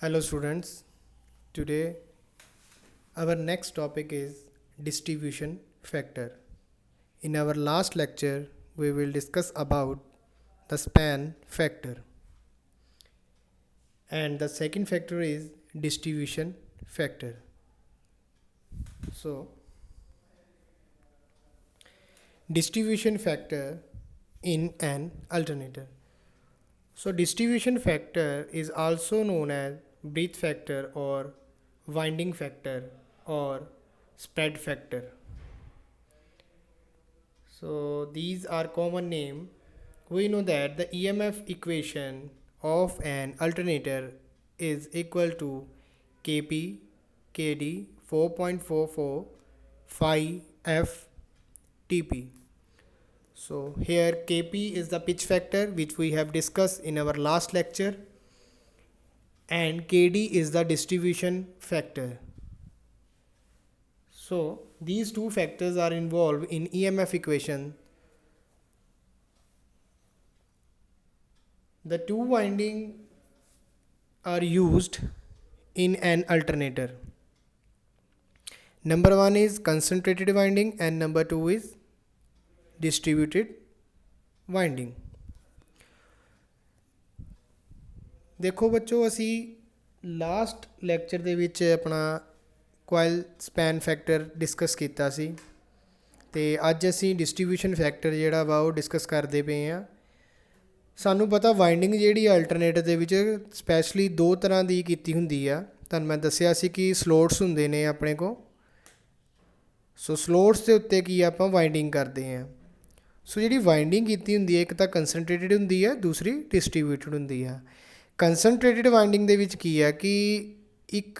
Hello students, today our next topic is distribution factor. In our last lecture, we will discuss about the span factor, and the second factor is distribution factor. So, distribution factor in an alternator. So, distribution factor is also known as breadth factor or winding factor or spread factor. So these are common name. We know that the EMF equation of an alternator is equal to Kp Kd 4.44 phi f Tp. So here Kp is the pitch factor which we have discussed in our last lecture, and Kd is the distribution factor. So these two factors are involved in EMF equation. The two winding are used in an alternator. Number one is concentrated winding and number two is distributed winding. ਦੇਖੋ ਬੱਚੋ, ਅਸੀਂ last lecture ਦੇ ਵਿੱਚ ਆਪਣਾ ਕੋਇਲ span factor discuss ਕੀਤਾ ਸੀ, ਅਤੇ ਅੱਜ ਅਸੀਂ ਡਿਸਟਰੀਬਿਊਸ਼ਨ ਫੈਕਟਰ ਜਿਹੜਾ ਵਾ ਉਹ ਡਿਸਕਸ ਕਰਦੇ ਪਏ ਹਾਂ। ਸਾਨੂੰ ਪਤਾ ਵਾਈਂਡਿੰਗ ਜਿਹੜੀ ਅਲਟਰਨੇਟਰ ਦੇ ਵਿੱਚ ਸਪੈਸ਼ਲੀ ਦੋ ਤਰ੍ਹਾਂ ਦੀ ਕੀਤੀ ਹੁੰਦੀ ਆ। ਤੁਹਾਨੂੰ ਮੈਂ ਦੱਸਿਆ ਸੀ ਕਿ ਸਲੋਟਸ ਹੁੰਦੇ ਨੇ ਆਪਣੇ ਕੋਲ। ਸੋ ਸਲੋਟਸ ਦੇ ਉੱਤੇ ਕੀ ਆਪਾਂ ਵਾਈਂਡਿੰਗ ਕਰਦੇ ਹਾਂ। ਸੋ ਜਿਹੜੀ ਵਾਈਂਡਿੰਗ ਕੀਤੀ ਹੁੰਦੀ ਹੈ, ਇੱਕ ਤਾਂ ਕੰਸਨਟਰੇਟਡ ਹੁੰਦੀ ਹੈ, ਦੂਸਰੀ ਡਿਸਟਰੀਬਿਊਟਡ ਹੁੰਦੀ ਆ। ਕੰਸਨਟਰੇਟਡ ਵਾਈਂਡਿੰਗ ਦੇ ਵਿੱਚ ਕੀ ਆ ਕਿ ਇੱਕ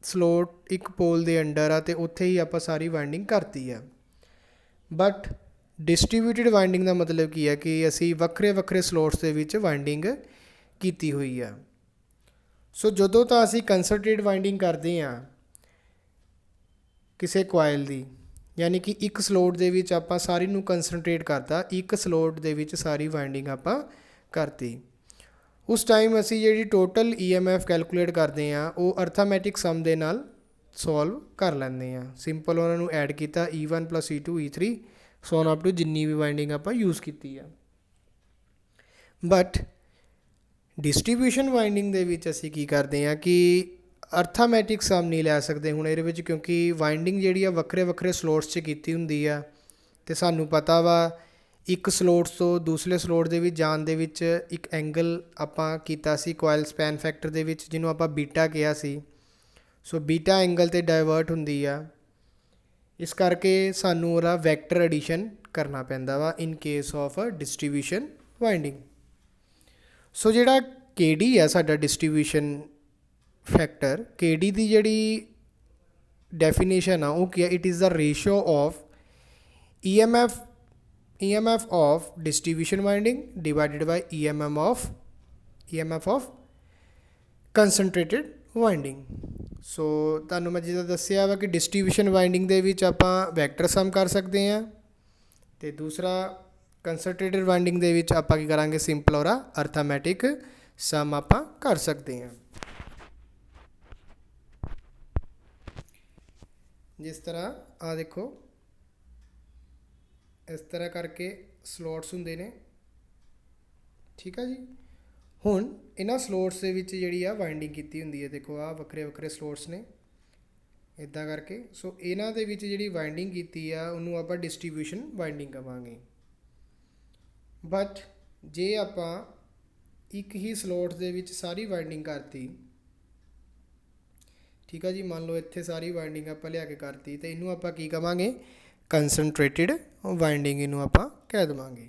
ਸਲੋਟ ਇੱਕ ਪੋਲ ਦੇ ਅੰਡਰ ਆ ਅਤੇ ਉੱਥੇ ਹੀ ਆਪਾਂ ਸਾਰੀ ਵਾਈਂਡਿੰਗ ਕਰਤੀ ਆ। ਬਟ ਡਿਸਟਰੀਬਿਊਟਡ ਵਾਈਂਡਿੰਗ ਦਾ ਮਤਲਬ ਕੀ ਹੈ ਕਿ ਅਸੀਂ ਵੱਖਰੇ ਵੱਖਰੇ ਸਲੋਟਸ ਦੇ ਵਿੱਚ ਵਾਈਂਡਿੰਗ ਕੀਤੀ ਹੋਈ ਆ। ਸੋ ਜਦੋਂ ਤਾਂ ਅਸੀਂ ਕੰਸਨਟਰੇਟਡ ਵਾਈਂਡਿੰਗ ਕਰਦੇ ਹਾਂ ਕਿਸੇ ਕੋਇਲ ਦੀ, ਯਾਨੀ ਕਿ ਇੱਕ ਸਲੋਟ ਦੇ ਵਿੱਚ ਆਪਾਂ ਸਾਰੀ ਨੂੰ ਕੰਸਨਟਰੇਟ ਕਰਤਾ, ਇੱਕ ਸਲੋਟ ਦੇ ਵਿੱਚ ਸਾਰੀ ਵਾਈਂਡਿੰਗ ਆਪਾਂ ਕਰਤੀ। ਉਸ ਟਾਈਮ ਅਸੀਂ ਜਿਹੜੀ ਟੋਟਲ EMF ਕੈਲਕੂਲੇਟ ਕਰਦੇ ਹਾਂ ਉਹ ਅਰਥਾਮੈਟਿਕ ਸਮ ਦੇ ਨਾਲ ਸੋਲਵ ਕਰ ਲੈਂਦੇ ਹਾਂ। ਸਿੰਪਲ ਉਹਨਾਂ ਨੂੰ ਐਡ ਕੀਤਾ E1 + E2 E3 so up to ਜਿੰਨੀ ਵੀ ਵਾਈਂਡਿੰਗ ਆਪਾਂ ਯੂਜ਼ ਕੀਤੀ ਆ। ਬਟ ਡਿਸਟਰੀਬਿਊਸ਼ਨ ਵਾਈਂਡਿੰਗ ਦੇ ਵਿੱਚ ਅਸੀਂ ਕੀ ਕਰਦੇ ਹਾਂ ਕਿ ਅਰਥਾਮੈਟਿਕ ਸਮ ਨਹੀਂ ਲੈ ਸਕਦੇ ਹੁਣ ਇਹਦੇ ਵਿੱਚ, ਕਿਉਂਕਿ ਵਾਈਂਡਿੰਗ ਜਿਹੜੀ ਆ ਵੱਖਰੇ ਵੱਖਰੇ ਸਲੋਟਸ 'ਚ ਕੀਤੀ ਹੁੰਦੀ ਆ, ਅਤੇ ਸਾਨੂੰ ਪਤਾ ਵਾ ਇੱਕ ਸਲੋਟਸ ਤੋਂ ਦੂਸਰੇ ਸਲੋਟ ਦੇ ਵਿੱਚ ਜਾਣ ਦੇ ਵਿੱਚ ਇੱਕ ਐਂਗਲ ਆਪਾਂ ਕੀਤਾ ਸੀ ਕੋਇਲ ਸਪੈਨ ਫੈਕਟਰ ਦੇ ਵਿੱਚ, ਜਿਹਨੂੰ ਆਪਾਂ ਬੀਟਾ ਕਿਹਾ ਸੀ। ਸੋ ਬੀਟਾ ਐਂਗਲ 'ਤੇ ਡਾਇਵਰਟ ਹੁੰਦੀ ਆ, ਇਸ ਕਰਕੇ ਸਾਨੂੰ ਉਹਦਾ ਵੈਕਟਰ ਐਡੀਸ਼ਨ ਕਰਨਾ ਪੈਂਦਾ ਵਾ in case of distribution winding. So ਜਿਹੜਾ Kd ਆ ਸਾਡਾ ਡਿਸਟਰੀਬਿਊਸ਼ਨ ਫੈਕਟਰ, Kd ਦੀ ਜਿਹੜੀ ਡੈਫੀਨੇਸ਼ਨ ਆ ਉਹ ਕੀ ਆ? It is the ratio of EMF of distribution winding divided by EMF of concentrated winding। ਸੋ ਤੁਹਾਨੂੰ ਮੈਂ ਜਿੱਦਾਂ ਦੱਸਿਆ ਵਾ ਕਿ ਡਿਸਟਰੀਬਿਊਸ਼ਨ ਵਾਈਂਡਿੰਗ ਦੇ ਵਿੱਚ ਆਪਾਂ ਵੈਕਟਰ ਸਮ ਕਰ ਸਕਦੇ ਹਾਂ, ਅਤੇ ਦੂਸਰਾ ਕੰਸਨਟਰੇਟਡ ਵਾਈਂਡਿੰਗ ਦੇ ਵਿੱਚ ਆਪਾਂ ਕੀ ਕਰਾਂਗੇ? ਸਿੰਪਲ ਔਰ ਅਰਥਾਮੈਟਿਕ ਸਮ ਆਪਾਂ ਕਰ ਸਕਦੇ ਹਾਂ। ਜਿਸ ਤਰ੍ਹਾਂ ਆਹ ਦੇਖੋ, ਇਸ ਤਰ੍ਹਾਂ ਕਰਕੇ ਸਲੋਟਸ ਹੁੰਦੇ ਨੇ, ਠੀਕ ਆ ਜੀ। ਹੁਣ ਇਹਨਾਂ ਸਲੋਟਸ ਦੇ ਵਿੱਚ ਜਿਹੜੀ ਆ ਵਾਈਂਡਿੰਗ ਕੀਤੀ ਹੁੰਦੀ ਹੈ, ਦੇਖੋ ਆਹ ਵੱਖਰੇ ਵੱਖਰੇ ਸਲੋਟਸ ਨੇ ਇੱਦਾਂ ਕਰਕੇ। ਸੋ ਇਹਨਾਂ ਦੇ ਵਿੱਚ ਜਿਹੜੀ ਵਾਈਂਡਿੰਗ ਕੀਤੀ ਆ ਉਹਨੂੰ ਆਪਾਂ ਡਿਸਟਰੀਬਿਊਸ਼ਨ ਵਾਈਂਡਿੰਗ ਕਹਾਂਗੇ। ਬਟ ਜੇ ਆਪਾਂ ਇੱਕ ਹੀ ਸਲੋਟ ਦੇ ਵਿੱਚ ਸਾਰੀ ਵਾਈਂਡਿੰਗ ਕਰਤੀ, ਠੀਕ ਆ ਜੀ, ਮੰਨ ਲਓ ਇੱਥੇ ਸਾਰੀ ਵਾਈਂਡਿੰਗ ਆਪਾਂ ਲਿਆ ਕੇ ਕਰਤੀ, ਅਤੇ ਇਹਨੂੰ ਆਪਾਂ ਕੀ ਕਹਾਂਗੇ? ਕੰਸਨਟਰੇਟਡ ਵਾਈਂਡਿੰਗ ਇਹਨੂੰ ਆਪਾਂ ਕਹਿ ਦੇਵਾਂਗੇ।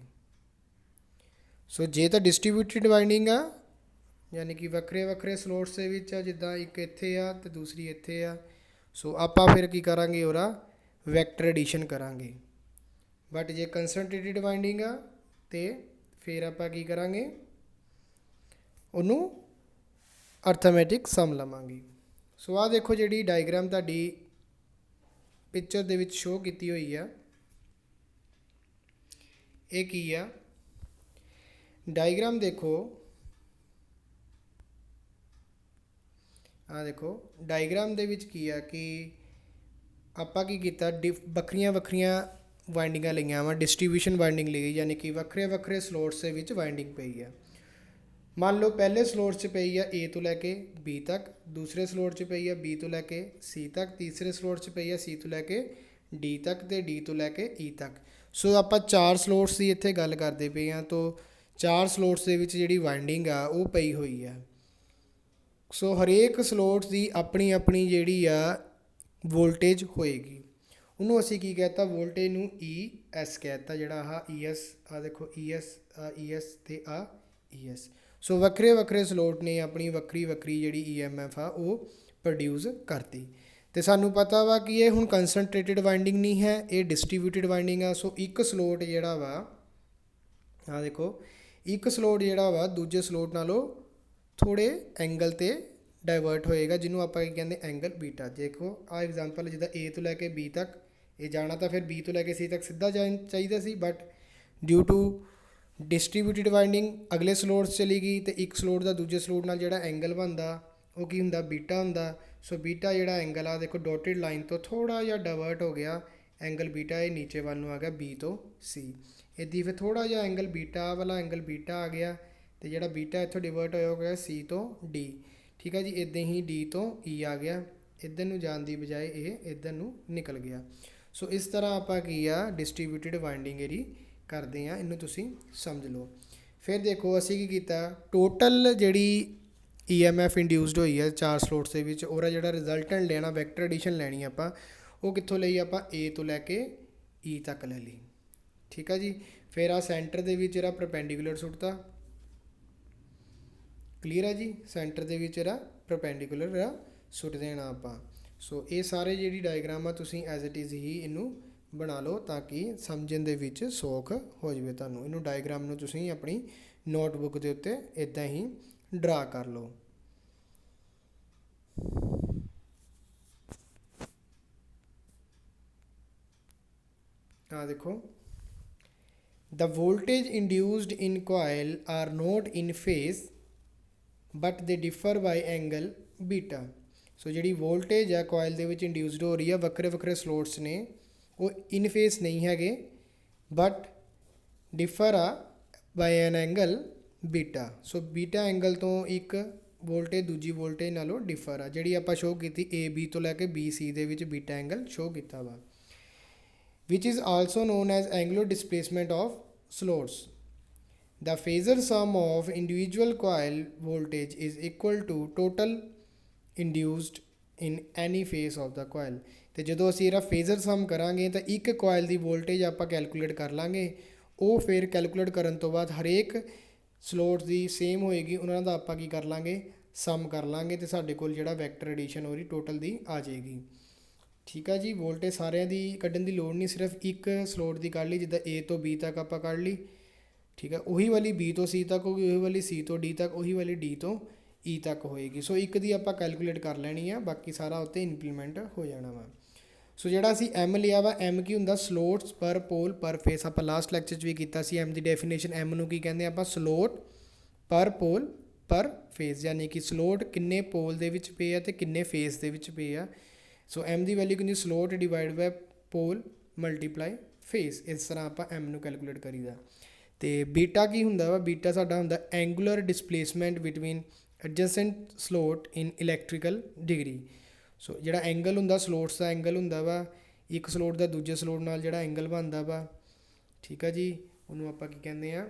ਸੋ ਜੇ ਤਾਂ ਡਿਸਟਰੀਬਿਊਟਡ ਵਾਈਂਡਿੰਗ ਆ, ਯਾਨੀ ਕਿ ਵੱਖਰੇ ਵੱਖਰੇ ਸਲੋਟਸ ਦੇ ਵਿੱਚ ਆ, ਜਿੱਦਾਂ ਇੱਕ ਇੱਥੇ ਆ ਅਤੇ ਦੂਸਰੀ ਇੱਥੇ ਆ, ਸੋ ਆਪਾਂ ਫਿਰ ਕੀ ਕਰਾਂਗੇ? ਉਹਦਾ ਵੈਕਟਰ ਐਡੀਸ਼ਨ ਕਰਾਂਗੇ। ਬਟ ਜੇ ਕੰਸਨਟਰੇਟਡ ਵਾਈਂਡਿੰਗ ਆ ਅਤੇ ਫਿਰ ਆਪਾਂ ਕੀ ਕਰਾਂਗੇ? ਉਹਨੂੰ ਅਰਥਮੈਟਿਕ ਸਮ ਲਵਾਂਗੇ। ਸੋ ਆਹ ਦੇਖੋ ਜਿਹੜੀ ਡਾਇਗਰਾਮ ਤੁਹਾਡੀ ਪਿਕਚਰ ਦੇ ਵਿੱਚ ਸ਼ੋਅ ਕੀਤੀ ਹੋਈ ਆ, ਇਹ ਕੀ ਆ? ਡਾਇਗਰਾਮ ਦੇਖੋ, ਆ ਦੇਖੋ ਡਾਇਗਰਾਮ ਦੇ ਵਿੱਚ ਕੀ ਆ ਕਿ ਆਪਾਂ ਕੀ ਕੀਤਾ ਵੱਖਰੀਆਂ ਵੱਖਰੀਆਂ ਵਾਈਂਡਿੰਗਾਂ ਲਈਆਂ ਵਾ, ਡਿਸਟ੍ਰੀਬਿਊਸ਼ਨ ਵਾਈਂਡਿੰਗ ਲਈ, ਯਾਨੀ ਕਿ ਵੱਖਰੇ ਵੱਖਰੇ ਸਲੋਟਸ ਦੇ ਵਿੱਚ ਵਾਈਂਡਿੰਗ ਪਈ ਆ। ਮੰਨ ਲਓ ਪਹਿਲੇ ਸਲੋਟ 'ਚ ਪਈ ਆ A ਤੋਂ ਲੈ ਕੇ B ਤੱਕ, ਦੂਸਰੇ ਸਲੋਟ 'ਚ ਪਈ ਆ B ਤੋਂ ਲੈ ਕੇ C ਤੱਕ, ਤੀਸਰੇ ਸਲੋਟ 'ਚ ਪਈ ਆ C ਤੋਂ ਲੈ ਕੇ D ਤੱਕ ਤੇ D ਤੋਂ ਲੈ ਕੇ E ਤੱਕ। ਸੋ ਆਪਾਂ 4 ਸਲੋਟਸ ਦੀ ਇੱਥੇ ਗੱਲ ਕਰਦੇ ਪਏ ਹਾਂ। ਤਾਂ 4 ਸਲੋਟਸ ਦੇ ਵਿੱਚ ਜਿਹੜੀ ਵਾਈਂਡਿੰਗ ਆ ਉਹ ਪਈ ਹੋਈ ਆ। ਸੋ ਹਰੇਕ ਸਲੋਟ ਦੀ ਆਪਣੀ ਆਪਣੀ ਜਿਹੜੀ ਆ ਵੋਲਟੇਜ ਹੋਏਗੀ। ਉਹਨੂੰ ਅਸੀਂ ਕੀ ਕਹਿਤਾ, ਵੋਲਟੇਜ ਨੂੰ ES ਕਹਿਤਾ, ਜਿਹੜਾ ਆਹ ES ਆ ਦੇਖੋ ES ਆ ES ਤੇ ਆ ES। ਸੋ ਵੱਖਰੇ ਵੱਖਰੇ ਸਲੋਟ ਨੇ ਆਪਣੀ ਵੱਖਰੀ ਵੱਖਰੀ ਜਿਹੜੀ EMF ਆ ਉਹ ਪ੍ਰੋਡਿਊਸ ਕਰਤੀ। ਤੇ ਸਾਨੂੰ ਪਤਾ ਵਾ ਕਿ ਇਹ ਹੁਣ ਕੰਸਨਟ੍ਰੇਟਿਡ ਵਾਈਂਡਿੰਗ ਨਹੀਂ ਹੈ, ਇਹ ਡਿਸਟ੍ਰੀਬਿਊਟਿਡ ਵਾਈਂਡਿੰਗ ਆ। ਸੋ ਇੱਕ ਸਲੋਟ ਜਿਹੜਾ ਵਾ ਆ ਦੇਖੋ, ਇੱਕ ਸਲੋਟ ਜਿਹੜਾ ਵਾ ਦੂਜੇ ਸਲੋਟ ਨਾਲੋਂ ਥੋੜ੍ਹੇ ਐਂਗਲ 'ਤੇ ਡਾਇਵਰਟ ਹੋਏਗਾ, ਜਿਹਨੂੰ ਆਪਾਂ ਕੀ ਕਹਿੰਦੇ ਐਂਗਲ ਬੀਟਾ। ਦੇਖੋ ਆਹ ਐਗਜ਼ਾਮਪਲ ਜਿੱਦਾਂ A ਤੋਂ ਲੈ ਕੇ B ਤੱਕ ਇਹ ਜਾਣਾ ਤਾਂ ਫਿਰ B ਤੋਂ ਲੈ ਕੇ C ਤੱਕ ਸਿੱਧਾ ਚਾਹੀਦਾ ਸੀ, ਬਟ ਡਿਊ ਟੂ ਡਿਸਟ੍ਰੀਬਿਊਟਿਡ ਵਾਈਂਡਿੰਗ ਅਗਲੇ ਸਲੋਟਸ ਚਲੀ ਗਈ ਅਤੇ ਇੱਕ ਸਲੋਟ ਦਾ ਦੂਜੇ ਸਲੋਟ ਨਾਲ ਜਿਹੜਾ ਐਂਗਲ ਬਣਦਾ ਉਹ ਕੀ ਹੁੰਦਾ, ਬੀਟਾ ਹੁੰਦਾ। ਸੋ ਬੀਟਾ ਜਿਹੜਾ ਐਂਗਲ ਆ ਦੇਖੋ ਡੋਟਿਡ ਲਾਈਨ ਤੋਂ ਥੋੜ੍ਹਾ ਜਿਹਾ ਡਾਇਵਰਟ ਹੋ ਗਿਆ ਐਂਗਲ ਬੀਟਾ, ਇਹ ਨੀਚੇ ਵੱਲ ਨੂੰ ਆ ਗਿਆ B ਤੋਂ C। ਇੱਦਾਂ ਫਿਰ ਥੋੜ੍ਹਾ ਜਿਹਾ ਐਂਗਲ ਬੀਟਾ ਵਾਲਾ ਐਂਗਲ ਬੀਟਾ ਆ ਗਿਆ ਅਤੇ ਜਿਹੜਾ ਬੀਟਾ ਇੱਥੋਂ ਡਿਵਰਟ ਹੋਇਆ ਹੋ ਗਿਆ C ਤੋਂ D। ਠੀਕ ਹੈ ਜੀ, ਇੱਦਾਂ ਹੀ D ਤੋਂ E ਆ ਗਿਆ, ਇੱਧਰ ਨੂੰ ਜਾਣ ਦੀ ਬਜਾਏ ਇਹ ਇੱਧਰ ਨੂੰ ਨਿਕਲ ਗਿਆ। ਸੋ ਇਸ ਤਰ੍ਹਾਂ ਆਪਾਂ ਕੀ ਆ ਡਿਸਟ੍ਰੀਬਿਊਟਿਡ ਵਾਈਂਡਿੰਗ ਇਹਦੀ ਕਰਦੇ ਹਾਂ, ਇਹਨੂੰ ਤੁਸੀਂ ਸਮਝ ਲਓ। ਫਿਰ ਦੇਖੋ ਅਸੀਂ ਕੀ ਕੀਤਾ, ਟੋਟਲ ਜਿਹੜੀ EMF ਇੰਡਿਊਸਡ ਹੋਈ ਹੈ 4 ਸਲੋਟਸ ਦੇ ਵਿੱਚ, ਉਹਦਾ ਜਿਹੜਾ ਰਿਜ਼ਲਟੈਂਟ ਲੈਣਾ ਵੈਕਟਰ ਐਡੀਸ਼ਨ ਲੈਣੀ ਆਪਾਂ, ਉਹ ਕਿੱਥੋਂ ਲਈ ਆਪਾਂ A ਤੋਂ ਲੈ ਕੇ E ਤੱਕ ਲੈ ਲਈ। ਠੀਕ ਆ ਜੀ, ਫਿਰ ਆ ਸੈਂਟਰ ਦੇ ਵਿੱਚ ਇਹਦਾ ਪਰਪੈਂਡੀਕੂਲਰ ਸੁੱਟਤਾ, ਕਲੀਅਰ ਹੈ ਜੀ, ਸੈਂਟਰ ਦੇ ਵਿੱਚ ਇਹਦਾ ਪਰਪੈਂਡੀਕੂਲਰ ਸੁੱਟ ਦੇਣਾ ਆਪਾਂ। ਸੋ ਇਹ ਸਾਰੇ ਜਿਹੜੀ ਡਾਇਗਰਾਮ ਆ ਤੁਸੀਂ ਐਜ਼ ਇਟ ਇਜ਼ ਹੀ ਇਹਨੂੰ ਬਣਾ ਲਓ ਤਾਂ ਕਿ ਸਮਝਣ ਦੇ ਵਿੱਚ ਸੌਖ ਹੋ ਜਾਵੇ ਤੁਹਾਨੂੰ। ਇਹਨੂੰ ਡਾਇਗਰਾਮ ਨੂੰ ਤੁਸੀਂ ਆਪਣੀ ਨੋਟਬੁੱਕ ਦੇ ਉੱਤੇ ਇੱਦਾਂ ਹੀ ਡਰਾ ਕਰ ਲਓ। ਆ ਦੇਖੋ, the voltage induced in coil are not in phase but they differ by angle beta। ਸੋ ਜਿਹੜੀ ਵੋਲਟੇਜ ਆ ਕੋਇਲ ਦੇ ਵਿੱਚ ਇੰਡਿਊਸਡ ਹੋ ਰਹੀ ਆ, ਵੱਖਰੇ ਵੱਖਰੇ ਸਲੋਟਸ ਨੇ, ਉਹ ਇਨ ਫੇਸ ਨਹੀਂ ਹੈਗੇ ਬਟ ਡਿਫਰ ਆ ਬਾਈ ਐਨ ਐਂਗਲ ਬੀਟਾ। ਸੋ ਬੀਟਾ ਐਂਗਲ ਤੋਂ ਇੱਕ ਵੋਲਟੇਜ ਦੂਜੀ ਵੋਲਟੇਜ ਨਾਲੋਂ ਡਿਫਰ ਆ, ਜਿਹੜੀ ਆਪਾਂ ਸ਼ੋਅ ਕੀਤੀ AB ਤੋਂ ਲੈ ਕੇ BC ਦੇ ਵਿੱਚ ਬੀਟਾ ਐਂਗਲ ਸ਼ੋਅ ਕੀਤਾ ਵਾ, which is also known as angular displacement of slots। The phasor sum of individual coil voltage is equal to total induced in any phase of the coil। ਤੇ ਜਦੋਂ ਅਸੀਂ ਇਹਦਾ ਫੇਜ਼ਰ ਸਮ ਕਰਾਂਗੇ ਤਾਂ ਇੱਕ ਕੋਇਲ ਦੀ ਵੋਲਟੇਜ ਆਪਾਂ ਕੈਲਕੂਲੇਟ ਕਰ ਲਾਂਗੇ, ਉਹ ਫਿਰ ਕੈਲਕੂਲੇਟ ਕਰਨ ਤੋਂ ਬਾਅਦ ਹਰੇਕ ਸਲੋਟ ਦੀ ਸੇਮ ਹੋਏਗੀ, ਉਹਨਾਂ ਦਾ ਆਪਾਂ ਕੀ ਕਰ ਲਾਂਗੇ ਸਮ ਕਰ ਲਾਂਗੇ ਅਤੇ ਸਾਡੇ ਕੋਲ ਜਿਹੜਾ ਵੈਕਟਰ ਐਡੀਸ਼ਨ ਉਹਦੀ ਟੋਟਲ ਦੀ ਆ ਜਾਏਗੀ। ਠੀਕ ਆ ਜੀ, ਵੋਲਟੇਜ ਸਾਰਿਆਂ ਦੀ ਕੱਢਣ ਦੀ ਲੋੜ ਨਹੀਂ, ਸਿਰਫ ਇੱਕ ਸਲੋਟ ਦੀ ਕੱਢ ਲਈ, ਜਿੱਦਾਂ A ਤੋਂ B ਤੱਕ ਆਪਾਂ ਕੱਢ ਲਈ। ਠੀਕ ਆ, ਉਹੀ ਵਾਲੀ B ਤੋਂ C ਤੱਕ ਹੋਗੀ, ਉਹੀ ਵਾਲੀ C ਤੋਂ D ਤੱਕ, ਉਹੀ ਵਾਲੀ D ਤੋਂ E ਤੱਕ ਹੋਏਗੀ। ਸੋ ਇੱਕ ਦੀ ਆਪਾਂ ਕੈਲਕੂਲੇਟ ਕਰ ਲੈਣੀ ਆ, ਬਾਕੀ ਸਾਰਾ ਉੱਤੇ ਇੰਪਲੀਮੈਂਟ ਹੋ ਜਾਣਾ ਵਾ। ਸੋ ਜਿਹੜਾ ਅਸੀਂ M ਲਿਆ ਵਾ, M ਕੀ ਹੁੰਦਾ, ਸਲੋਟਸ ਪਰ ਪੋਲ ਪਰ ਫੇਸ। ਆਪਾਂ ਲਾਸਟ ਲੈਕਚਰ 'ਚ ਵੀ ਕੀਤਾ ਸੀ M ਦੀ ਡੈਫੀਨੇਸ਼ਨ। M ਨੂੰ ਕੀ ਕਹਿੰਦੇ ਆਪਾਂ, ਸਲੋਟ ਪਰ ਪੋਲ ਪਰ ਫੇਸ, ਯਾਨੀ ਕਿ ਸਲੋਟ ਕਿੰਨੇ ਪੋਲ ਦੇ ਵਿੱਚ ਪਏ ਆ ਅਤੇ ਕਿੰਨੇ ਫੇਸ ਦੇ ਵਿੱਚ ਪਏ ਆ। ਸੋ M ਦੀ ਵੈਲਿਊ ਕਿੰਨੀ, slot divided by pole multiply face. ਇਸ ਤਰ੍ਹਾਂ ਆਪਾਂ M ਨੂੰ ਕੈਲਕੂਲੇਟ ਕਰੀਦਾ। ਅਤੇ ਬੀਟਾ ਕੀ ਹੁੰਦਾ ਵਾ, ਬੀਟਾ ਸਾਡਾ ਹੁੰਦਾ angular displacement between adjacent slot ਇਨ ਇਲੈਕਟ੍ਰੀਕਲ ਡਿਗਰੀ। ਸੋ ਜਿਹੜਾ ਐਂਗਲ ਹੁੰਦਾ, ਸਲੋਟਸ ਦਾ ਐਂਗਲ ਹੁੰਦਾ ਵਾ, ਇੱਕ ਸਲੋਟ ਦਾ ਦੂਜੇ ਸਲੋਟ ਨਾਲ ਜਿਹੜਾ ਐਂਗਲ ਬਣਦਾ ਵਾ, ਠੀਕ ਆ ਜੀ, ਉਹਨੂੰ ਆਪਾਂ ਕੀ ਕਹਿੰਦੇ ਆ,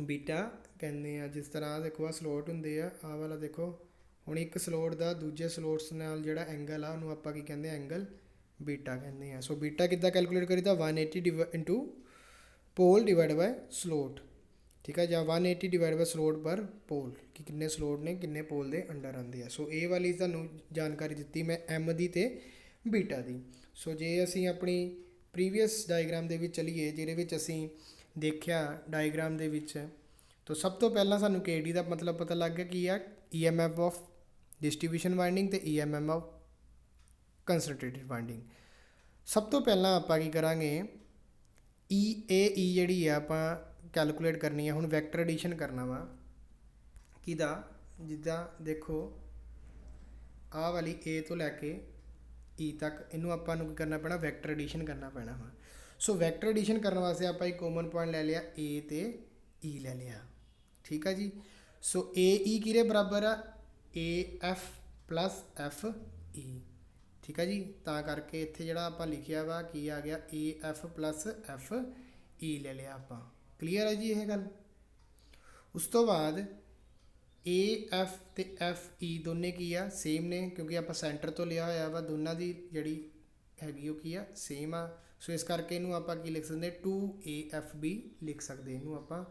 ਬੀਟਾ ਕਹਿੰਦੇ ਆ। ਜਿਸ ਤਰ੍ਹਾਂ ਆਹ ਦੇਖੋ, ਆਹ ਸਲੋਟ ਹੁੰਦੇ ਆ, ਆਹ ਵਾਲਾ ਦੇਖੋ, ਹੁਣ ਇੱਕ ਸਲੋਟ ਦਾ ਦੂਜੇ ਸਲੋਟਸ ਨਾਲ ਜਿਹੜਾ ਐਂਗਲ ਆ ਉਹਨੂੰ ਆਪਾਂ ਕੀ ਕਹਿੰਦੇ ਆ, ਐਂਗਲ ਬੀਟਾ ਕਹਿੰਦੇ ਆ। ਸੋ ਬੀਟਾ ਕਿੱਦਾਂ ਕੈਲਕੂਲੇਟ ਕਰੀਦਾ, 180 ਇੰਟੂ ਪੋਲ ਡਿਵਾਈਡ ਬਾਏ ਸਲੋਟ। ਠੀਕ ਹੈ, ਜਾਂ 180 ਡਿਵਾਈਡ ਬਾਈ ਸਲੋਟ ਪਰ ਪੋਲ, ਕਿ ਕਿੰਨੇ ਸਲੋਟ ਨੇ ਕਿੰਨੇ ਪੋਲ ਦੇ ਅੰਡਰ ਆਉਂਦੇ ਆ। ਸੋ ਇਹ ਵਾਲੀ ਤੁਹਾਨੂੰ ਜਾਣਕਾਰੀ ਦਿੱਤੀ ਮੈਂ M ਦੀ ਅਤੇ ਬੀਟਾ ਦੀ। ਸੋ ਜੇ ਅਸੀਂ ਆਪਣੀ ਪ੍ਰੀਵੀਅਸ ਡਾਇਗਰਾਮ ਦੇ ਵਿੱਚ ਚਲੀਏ, ਜਿਹਦੇ ਵਿੱਚ ਅਸੀਂ ਦੇਖਿਆ ਡਾਇਗਰਾਮ ਦੇ ਵਿੱਚ, ਤਾਂ ਸਭ ਤੋਂ ਪਹਿਲਾਂ ਸਾਨੂੰ KD ਦਾ ਮਤਲਬ ਪਤਾ ਲੱਗ ਗਿਆ ਕੀ ਆ, EMF ਆਫ ਡਿਸਟ੍ਰੀਬਿਊਸ਼ਨ ਵਾਈਂਡਿੰਗ ਅਤੇ EMF ਆਫ ਕੰਸਨਟ੍ਰੇਟਿਡ ਵਾਈਂਡਿੰਗ। ਸਭ ਤੋਂ ਪਹਿਲਾਂ ਆਪਾਂ ਕੀ ਕਰਾਂਗੇ, EAE ਜਿਹੜੀ ਆ ਆਪਾਂ ਕੈਲਕੂਲੇਟ ਕਰਨੀ ਆ। ਹੁਣ ਵੈਕਟਰ ਐਡੀਸ਼ਨ ਕਰਨਾ ਵਾ ਕਿਹਦਾ, ਜਿੱਦਾਂ ਦੇਖੋ ਆਹ ਵਾਲੀ A ਤੋਂ ਲੈ ਕੇ E ਤੱਕ ਇਹਨੂੰ ਆਪਾਂ ਨੂੰ ਕੀ ਕਰਨਾ ਪੈਣਾ, ਵੈਕਟਰ ਐਡੀਸ਼ਨ ਕਰਨਾ ਪੈਣਾ ਵਾ। ਸੋ ਵੈਕਟਰ ਐਡੀਸ਼ਨ ਕਰਨ ਵਾਸਤੇ ਆਪਾਂ ਇੱਕ ਕਾਮਨ ਪੁਆਇੰਟ ਲੈ ਲਿਆ A ਤੇ E ਲੈ ਲਿਆ, ਠੀਕ ਆ ਜੀ। ਸੋ AE ਕਿਹਦੇ ਬਰਾਬਰ ਆ, AF ਪਲੱਸ FE, ਠੀਕ ਆ ਜੀ। ਤਾਂ ਕਰਕੇ ਇੱਥੇ ਜਿਹੜਾ ਆਪਾਂ ਲਿਖਿਆ ਵਾ ਕੀ ਆ ਗਿਆ, AF ਪਲੱਸ FE ਲੈ ਲਿਆ ਆਪਾਂ। ਕਲੀਅਰ ਹੈ ਜੀ ਇਹ ਗੱਲ। ਉਸ ਤੋਂ ਬਾਅਦ AF ਤੇ FE ਦੋਨੇ ਕੀ ਆ, ਸੇਮ ਨੇ, ਕਿਉਂਕਿ ਆਪਾਂ ਸੈਂਟਰ ਤੋਂ ਲਿਆ ਹੋਇਆ ਵਾ, ਦੋਨਾਂ ਦੀ ਜਿਹੜੀ ਹੈਗੀ ਉਹ ਕੀ ਆ, ਸੇਮ ਆ। ਸੋ ਇਸ ਕਰਕੇ ਇਹਨੂੰ ਆਪਾਂ ਕੀ ਲਿਖ ਸਕਦੇ, 2AFB ਲਿਖ ਸਕਦੇ ਇਹਨੂੰ ਆਪਾਂ।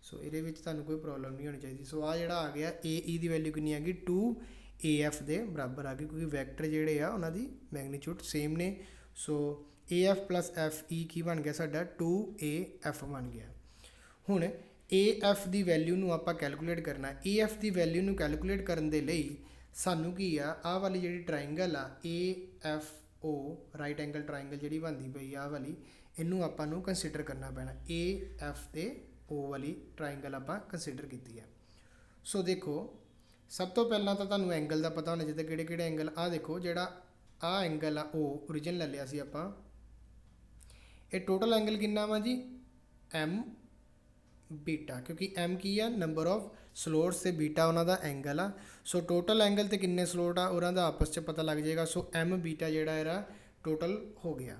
ਸੋ ਇਹਦੇ ਵਿੱਚ ਤੁਹਾਨੂੰ ਕੋਈ ਪ੍ਰੋਬਲਮ ਨਹੀਂ ਹੋਣੀ ਚਾਹੀਦੀ। ਸੋ ਆ ਜਿਹੜਾ ਆ ਗਿਆ AE ਦੀ ਵੈਲਿਊ ਕਿੰਨੀ ਆ ਗਈ, 2AF ਦੇ ਬਰਾਬਰ ਆ ਗਈ, ਕਿਉਂਕਿ ਵੈਕਟਰ ਜਿਹੜੇ ਆ ਉਹਨਾਂ ਦੀ ਮੈਗਨੀਚਿਊਡ ਸੇਮ ਨੇ। ਸੋ AF ਪਲੱਸ FE ਕੀ ਬਣ ਗਿਆ ਸਾਡਾ, 2AF ਬਣ ਗਿਆ। ਹੁਣ AF ਦੀ ਵੈਲਿਊ ਨੂੰ ਆਪਾਂ ਕੈਲਕੂਲੇਟ ਕਰਨਾ। AF ਦੀ ਵੈਲਿਊ ਨੂੰ ਕੈਲਕੂਲੇਟ ਕਰਨ ਦੇ ਲਈ ਸਾਨੂੰ ਕੀ ਆ, ਆਹ ਵਾਲੀ ਜਿਹੜੀ ਟਰਾਇੰਗਲ ਆ AFO, ਰਾਈਟ ਐਂਗਲ ਟਰਾਇੰਗਲ ਜਿਹੜੀ ਬਣਦੀ ਪਈ ਆਹ ਵਾਲੀ, ਇਹਨੂੰ ਆਪਾਂ ਨੂੰ ਕੰਸੀਡਰ ਕਰਨਾ ਪੈਣਾ। AF ਤੇ O ਵਾਲੀ ਟਰਾਇੰਗਲ ਆਪਾਂ ਕੰਸੀਡਰ ਕੀਤੀ ਆ। ਸੋ ਦੇਖੋ, ਸਭ ਤੋਂ ਪਹਿਲਾਂ ਤਾਂ ਤੁਹਾਨੂੰ ਐਂਗਲ ਦਾ ਪਤਾ ਹੋਣਾ ਚਾਹੀਦਾ, ਕਿਹੜੇ ਕਿਹੜੇ ਐਂਗਲ। ਆਹ ਦੇਖੋ, ਜਿਹੜਾ ਆਹ ਐਂਗਲ ਆ O ਓਰੀਜਨ ਲੈ ਲਿਆ ਸੀ ਆਪਾਂ, ਇਹ ਟੋਟਲ ਐਂਗਲ ਕਿੰਨਾ ਵਾ ਜੀ, M ਬੀਟਾ, ਕਿਉਂਕਿ M ਕੀ ਆ, ਨੰਬਰ ਆਫ ਸਲੋਟਸ ਤੇ ਬੀਟਾ ਉਹਨਾਂ ਦਾ ਐਂਗਲ ਆ। ਸੋ ਟੋਟਲ ਐਂਗਲ ਤੇ ਕਿੰਨੇ ਸਲੋਟ ਆ ਉਹਨਾਂ ਦਾ ਆਪਸ 'ਚ ਪਤਾ ਲੱਗ ਜਾਏਗਾ। ਸੋ M ਬੀਟਾ ਜਿਹੜਾ ਇਹਦਾ ਟੋਟਲ ਹੋ ਗਿਆ,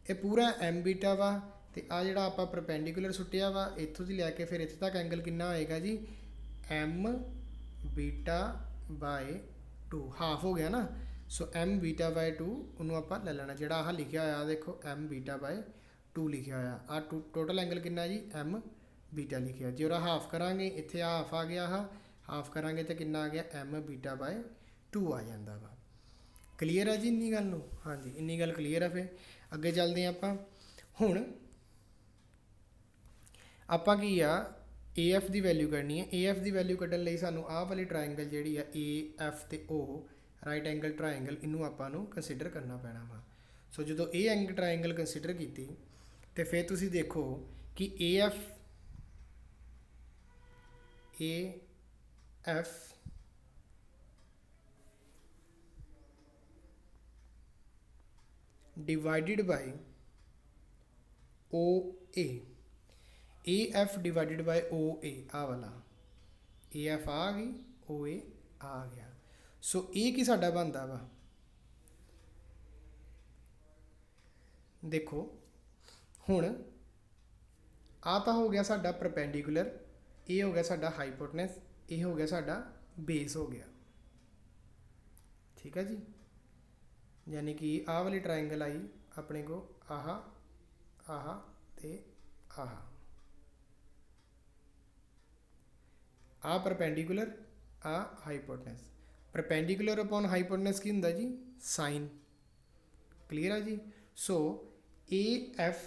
ਇਹ ਪੂਰਾ M ਬੀਟਾ ਵਾ। ਤੇ ਆ ਜਿਹੜਾ ਆਪਾਂ ਪਰਪੈਂਡੀਕੂਲਰ ਸੁੱਟਿਆ ਵਾ ਇੱਥੋਂ ਦੀ ਲੈ ਕੇ ਫਿਰ ਇੱਥੇ ਤੱਕ ਐਂਗਲ ਕਿੰਨਾ ਹੋਏਗਾ ਜੀ, M ਬੀਟਾ ਬਾਏ 2, ਹਾਫ ਹੋ ਗਿਆ ਨਾ। ਸੋ M ਬੀਟਾ ਬਾਏ 2 ਉਹਨੂੰ ਆਪਾਂ ਲੈ ਲੈਣਾ, ਜਿਹੜਾ ਆਹ ਲਿਖਿਆ ਹੋਇਆ ਦੇਖੋ M ਬੀਟਾ ਬਾਏ 2 ਲਿਖਿਆ ਹੋਇਆ। ਆ ਟੋਟਲ ਐਂਗਲ ਕਿੰਨਾ ਜੀ, M ਬੀਟਾ ਲਿਖਿਆ। ਜੇ ਉਹਦਾ ਹਾਫ ਕਰਾਂਗੇ, ਇੱਥੇ ਹਾਫ ਆ ਗਿਆ, ਆਹ ਹਾਫ ਕਰਾਂਗੇ ਤਾਂ ਕਿੰਨਾ ਆ ਗਿਆ, M ਬੀਟਾ ਬਾਏ 2 ਆ ਜਾਂਦਾ ਵਾ। ਕਲੀਅਰ ਆ ਜੀ ਇੰਨੀ ਗੱਲ ਨੂੰ? ਹਾਂਜੀ, ਇੰਨੀ ਗੱਲ ਕਲੀਅਰ ਆ। ਫਿਰ ਅੱਗੇ ਚੱਲਦੇ ਹਾਂ ਆਪਾਂ। ਹੁਣ ਆਪਾਂ ਕੀ ਆ, AF ਦੀ ਵੈਲਿਊ ਕੱਢਣੀ ਹੈ। AF ਦੀ ਵੈਲਿਊ ਕੱਢਣ ਲਈ ਸਾਨੂੰ ਆਹ ਵਾਲੀ ਟਰਾਇੰਗਲ ਜਿਹੜੀ ਆ AF ਤੇ O, ਰਾਈਟ ਐਂਗਲ ਟਰਾਇੰਗਲ, ਇਹਨੂੰ ਆਪਾਂ ਨੂੰ ਕੰਸੀਡਰ ਕਰਨਾ ਪੈਣਾ ਵਾ। ਸੋ ਜਦੋਂ ਇਹ ਐਂਗਲ ਟਰਾਇੰਗਲ ਕੰਸੀਡਰ ਕੀਤੀ ਤੇ ਫਿਰ ਤੁਸੀਂ ਦੇਖੋ ਕਿ AF divided by OA, AF divided by OA, ਆ ਵਾਲਾ AF ਆ ਗਈ, OA ਆ ਗਿਆ। ਸੋ ਇਹ ਕੀ ਸਾਡਾ ਬਣਦਾ ਵਾ, ਦੇਖੋ ਹੁਣ ਆ ਤਾਂ ਹੋ ਗਿਆ ਸਾਡਾ ਪਰਪੈਂਡੀਕੂਲਰ, ਇਹ ਹੋ ਗਿਆ ਸਾਡਾ ਹਾਈਪੋਟਨਸ, ਇਹ ਹੋ ਗਿਆ ਸਾਡਾ ਬੇਸ ਹੋ ਗਿਆ, ਠੀਕ ਹੈ ਜੀ। ਯਾਨੀ ਕਿ ਆਹ ਵਾਲੀ ਟਰਾਇੰਗਲ ਆਈ ਆਪਣੇ ਕੋ, ਆਹ ਆਹ ਤੇ ਆਹ, ਆਹ ਪਰਪੈਂਡੀਕੂਲਰ, ਆਹ ਹਾਈਪੋਟਨਸ। ਪਰਪੈਂਡੀਕੂਲਰ ਅਪੋਨ ਹਾਈਪੋਟਨਸ ਕੀ ਹੁੰਦਾ ਜੀ, ਸਾਈਨ। ਕਲੀਅਰ ਆ ਜੀ। ਸੋ AF